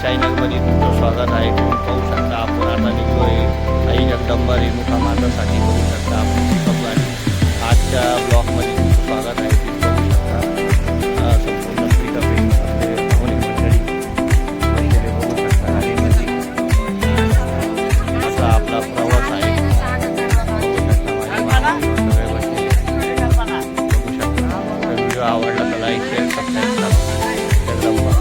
चॅनलमध्ये तुमचं स्वागत आहे. तुम्ही पाहू शकता आपण आता निघतोय आई जगदंबा रेणुका मातासाठी. बघू शकता आपण पिकअप गाडी. आजच्या ब्लॉगमध्ये तुमचं स्वागत आहे. तुम्ही बघू शकता संपूर्ण पिकअप आपले पाहुणे मंडळी बसलेले बघू शकता गाडीमध्ये. असा आपला प्रवास आहे. बघू शकता माझे सगळे बसलेले. बघू शकता व्हिडिओ आवडला तर लाईक शेअर सबस्क्राईब करा. जगदंबा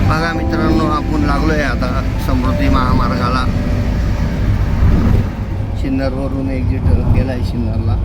बघा मित्रांनो, आपण लागलो आहे आता समृद्धी महामार्गाला. सिन्नरवरून एक्झिट केला आहे सिन्नरला.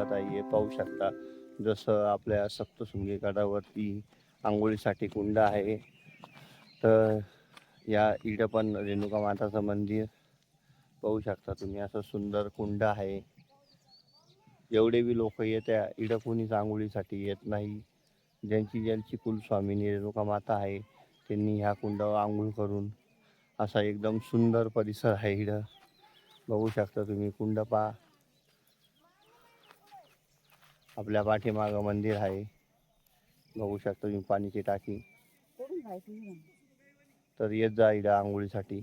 स्वागत आहे. हे पाहू शकता जसं आपल्या सप्तशृंगी गडावरती आंघोळीसाठी कुंड आहे, तर या इकडं पण रेणुका माताचं मंदिर पाहू शकता तुम्ही. असं सुंदर कुंड आहे. एवढे बी लोक येत्या इकडं कोणीच आंघोळीसाठी येत नाही. ज्यांची कुलस्वामिनी रेणुका माता आहे त्यांनी ह्या कुंडावर आंघोळ करून असा एकदम सुंदर परिसर आहे. इकडं बघू शकता तुम्ही कुंड पहा. आपल्या पाठीमागं मंदिर आहे, बघू शकता तुम्ही पाण्याची टाकी. तर येत जा इकडं आंघोळीसाठी.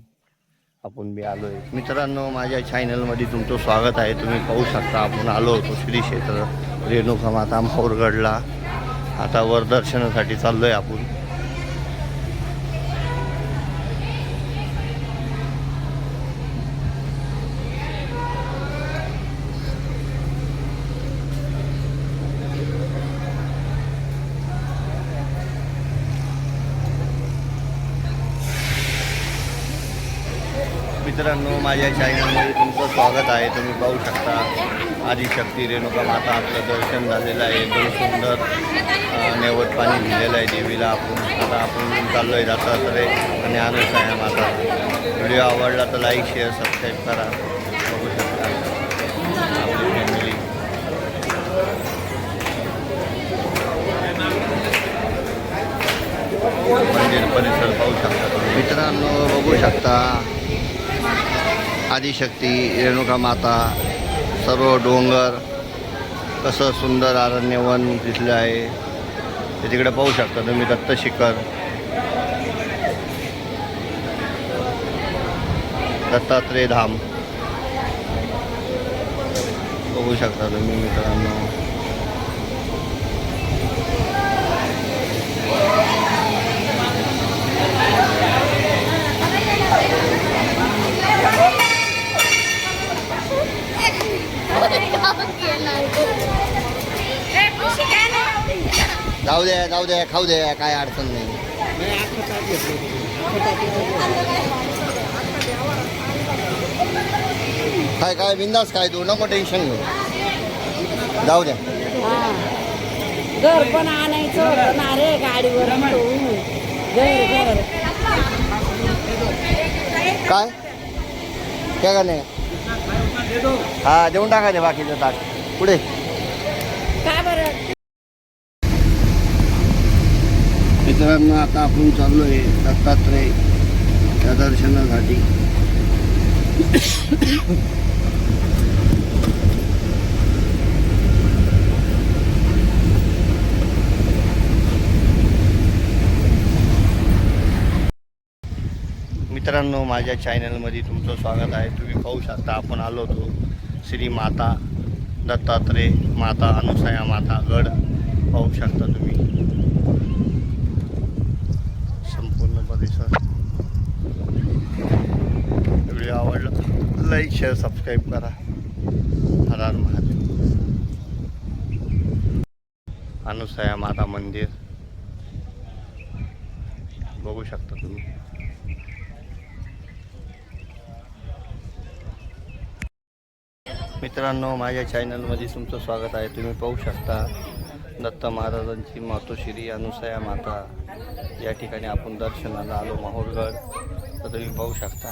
आपण बी आलोय. मित्रांनो, माझ्या चॅनलमध्ये तुमचं स्वागत आहे. तुम्ही पाहू शकता आपण आलो होतो श्री क्षेत्र रेणुका माता माहूरगडला. आता वर दर्शनासाठी चाललोय आपण. मित्रांनो, माझ्या चॅनलमध्ये तुमचं स्वागत आहे. तुम्ही पाहू शकता आदिशक्ती रेणुका माता आपलं दर्शन झालेलं आहे. एकदम सुंदर नेवत पाणी दिलेलं आहे देवीला. आता आपण चाललो आहे दत्तात्रय आणि अनुसूया माता. व्हिडिओ आवडला तर लाईक शेअर सबस्क्राईब करा. बघू शकता आपली फॅमिली. मंदिर परिसर पाहू शकता मित्रांनो. बघू शकता आदिशक्ती रेणुका माता, सर्व डोंगर, कसं सुंदर अरण्यवन दिसलं आहे ते तिकडे पाहू शकता तुम्ही. दत्त शिखर, दत्तात्रय धाम बघू शकता तुम्ही मित्रांनो. जाऊ द्या खाऊ द्या, काय अडचण नाही. काय बिंदास काय, तू नको टेन्शन घेऊ. जाऊ द्या. घर पण आणायचं होतं ना रे गाडीवर. घर काय काय का नाही. हा देऊन टाकायचे बाकीचं ताट पुढे. काय बरं मित्रांनो, आता आपण चाललोय दत्तात्रय या दर्शनासाठी. मित्रांनो, माझ्या चॅनलमध्ये तुमचं स्वागत आहे. तुम्ही पाहू शकता आपण आलो होतो श्री माता दत्तात्रय माता अनुसूया माता गड पाहू शकता तुम्ही. संपूर्ण परिसर. व्हिडिओ आवडला लाईक शेअर सबस्क्राईब करा. हर हर महादेव. अनुसूया माता मंदिर बघू शकता तुम्ही. मित्रांनो, माझ्या चॅनलमध्ये तुमचं स्वागत आहे. तुम्ही पाहू शकता दत्त महाराजांची मातोश्री अनुसूया माता या ठिकाणी आपण दर्शनाला आलो माहूरगड. तर तुम्ही पाहू शकता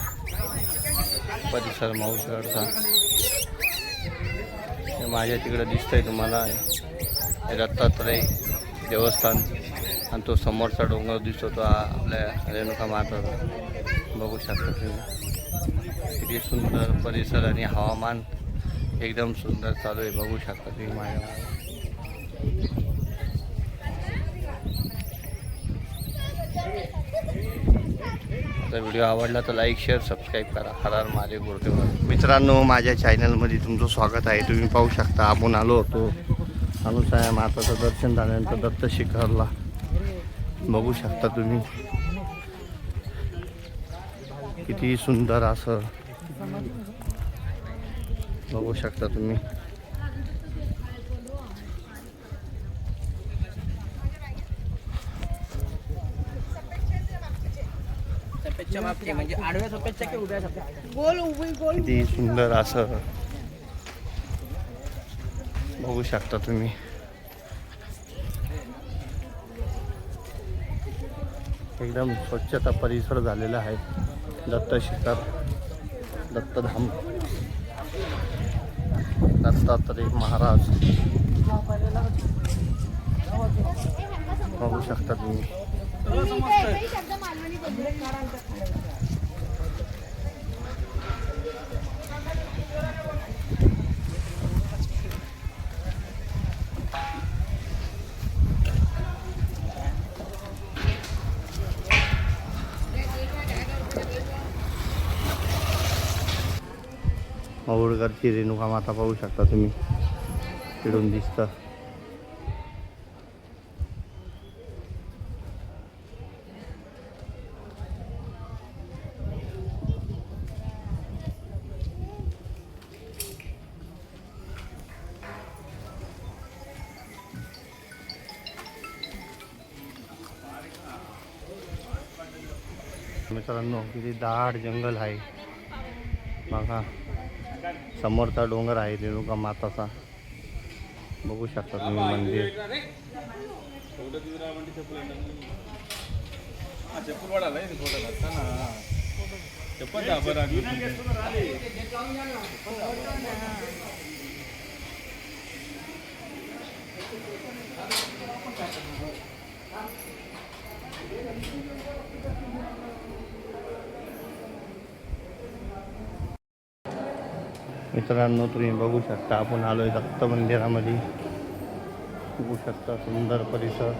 परिसर माहूरगडचा. माझ्या तिकडं दिसतंय तुम्हाला दत्तात्रय देवस्थान आणि तो समोरचा डोंगर दिसतो तो आपल्या रेणुका माताचा. बघू शकता तुम्ही किती सुंदर परिसर आणि हवामान एकदम सुंदर चालू आहे. बघू शकता तुम्ही माझ्या. तर व्हिडिओ आवडला तर लाईक शेअर सबस्क्राईब करा. हर हर महादेव गुरुदेव. मित्रांनो, माझ्या चॅनलमध्ये तुमचं स्वागत आहे. तुम्ही पाहू शकता आपण आलो होतो अनुसूया माताचं दर्शन झाल्यानंतर दत्त शिखरला. बघू शकता तुम्ही किती सुंदर असं बघू शकता तुम्ही. म्हणजे आडव्या सोप्याच्या की उभ्या सोप्या? गोल उभी गोल. किती सुंदर असं बघू शकता तुम्ही. एकदम स्वच्छता परिसर झालेला आहे. दत्त शिखर, दत्तधाम, दत्तात्रय महाराज बघू शकता तुम्ही. माहूरगडची रेणुका माता पाहू शकता तुम्ही, तिकडून दिसतं. मित्रांनो किती दाट जंगल आहे बघा. समोरचा डोंगर आहे रेणुका माताचा, बघू शकता तुम्ही मंदिर. मित्रांनो तुम्ही बघू शकता, आपण आलोय दत्त मंदिरामध्ये. बघू शकता सुंदर परिसर.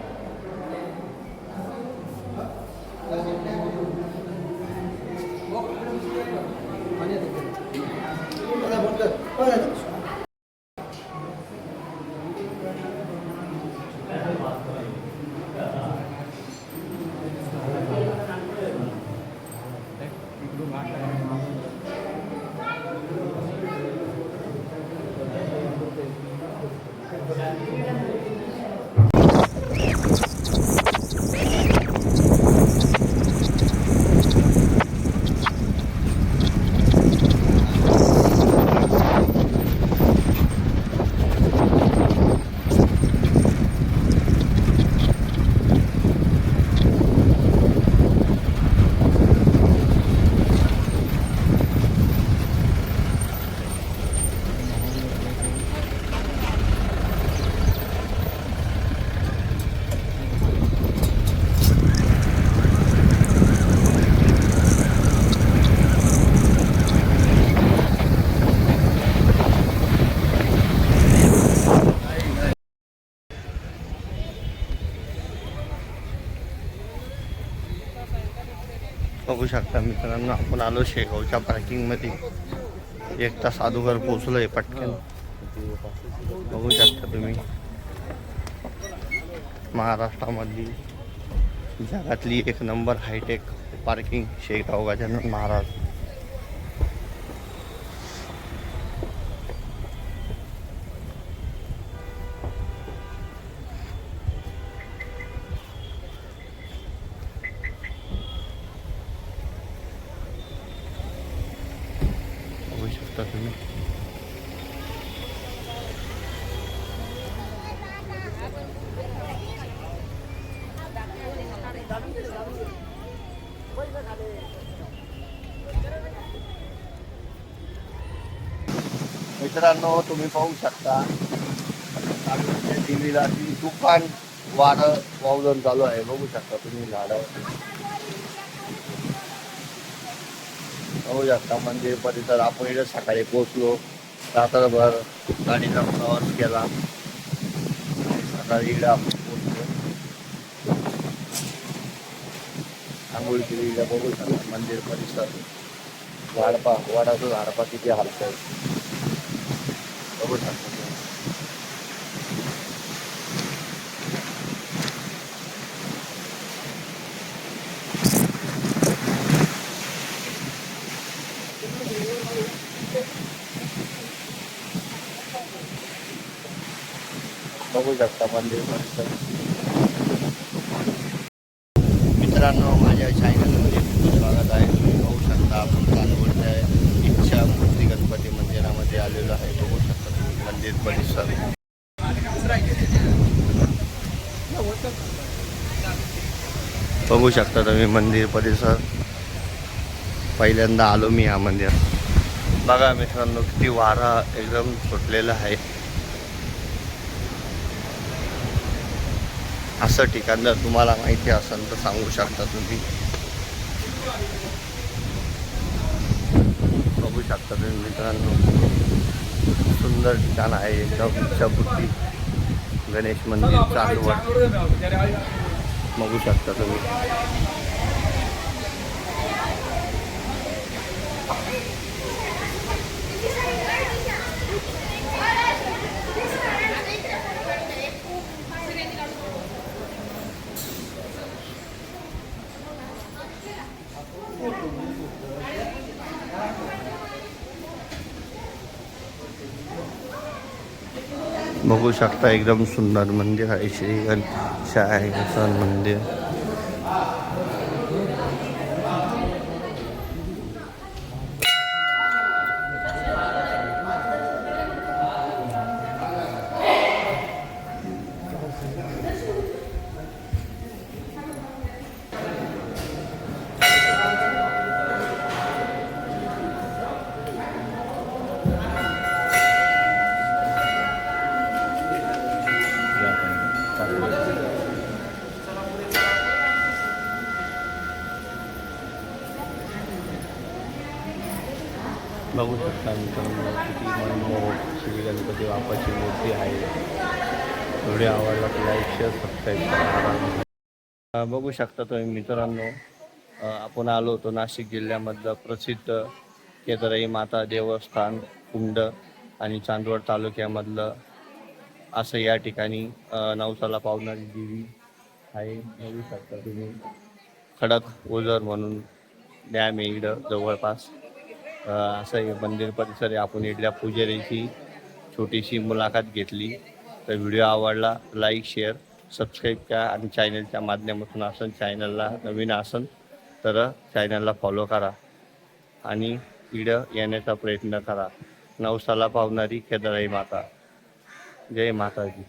बघू शकता मित्रांनो, आपण आलो शेगावच्या पार्किंगमध्ये. 1 तास अगोदर पोहोचलोय पटकन. बघू शकता तुम्ही, महाराष्ट्रामधली जगातली 1 number hi-tech parking Shegaon Gajanan Maharaj. बघू शकता तुम्ही. मित्रांनो तुम्ही पाहू शकता, टीव्हीला तुफान वारं वावरून चालू आहे. बघू शकता तुम्ही झाडं. बघू शकता मंदिर परिसर. आपण इथे सकाळी पोहोचलो, रात्रभर गाडीचा प्रवास केला, सकाळी इकडे आपण पोहोचलो, आंघोळ केली. इकडे बघू शकता मंदिर परिसर. झाडपा, वडाचं झाडपा किती हलत आहे बघू शकता. बघू शकता मंदिर परिसर. मित्रांनो माझ्या चॅनलमध्ये खूप स्वागत आहे. तुम्ही बघू शकता आपण कानवडच्या इच्छा मूर्ती गणपती मंदिरामध्ये आलेलो आहे. बघू शकता तुम्ही मंदिर परिसर. बघू शकता तुम्ही मंदिर परिसर. पहिल्यांदा आलो मी या मंदिरात. बघा मित्रांनो किती वारा एकदम सुटलेला आहे. असं ठिकाण जर तुम्हाला माहिती असेल तर सांगू शकता तुम्ही. बघू शकता तुम्ही मित्रांनो सुंदर ठिकाण आहे एकदम. इच्छापूर्ती गणेश मंदिर चांदवड बघू शकता तुम्ही. बघू शकता एकदम सुंदर मंदिर आहे. श्री गणेशाय मंदिर. बघू शकता मित्रांनो किती मनमोहक श्री गणपती बाप्पाची मूर्ती आहे. व्हिडिओ आवडला तर लाईक शेअर सबस्क्राईब करा. बघू शकता तुम्ही मित्रांनो आपण आलो होतो नाशिक जिल्ह्यामधलं प्रसिद्ध केदाराई माता देवस्थान कुंड आणि चांदवड तालुक्यामधलं असं या ठिकाणी नवसाला पावणारी देवी आहे. बघू शकता तुम्ही. खडक ओझर म्हणून डॅम आहे इकडं जवळपास. असं हे मंदिर परिसर आहे. आपण इथल्या पुजारीची छोटीशी मुलाखत घेतली. तर व्हिडिओ आवडला लाईक शेअर सबस्क्राईब करा आणि चॅनलच्या माध्यमातून असेल चॅनलला नवीन असेल तर चॅनलला फॉलो करा आणि इकडं येण्याचा प्रयत्न करा. नवसाला पावणारी केदाराई माता. जय माताजी.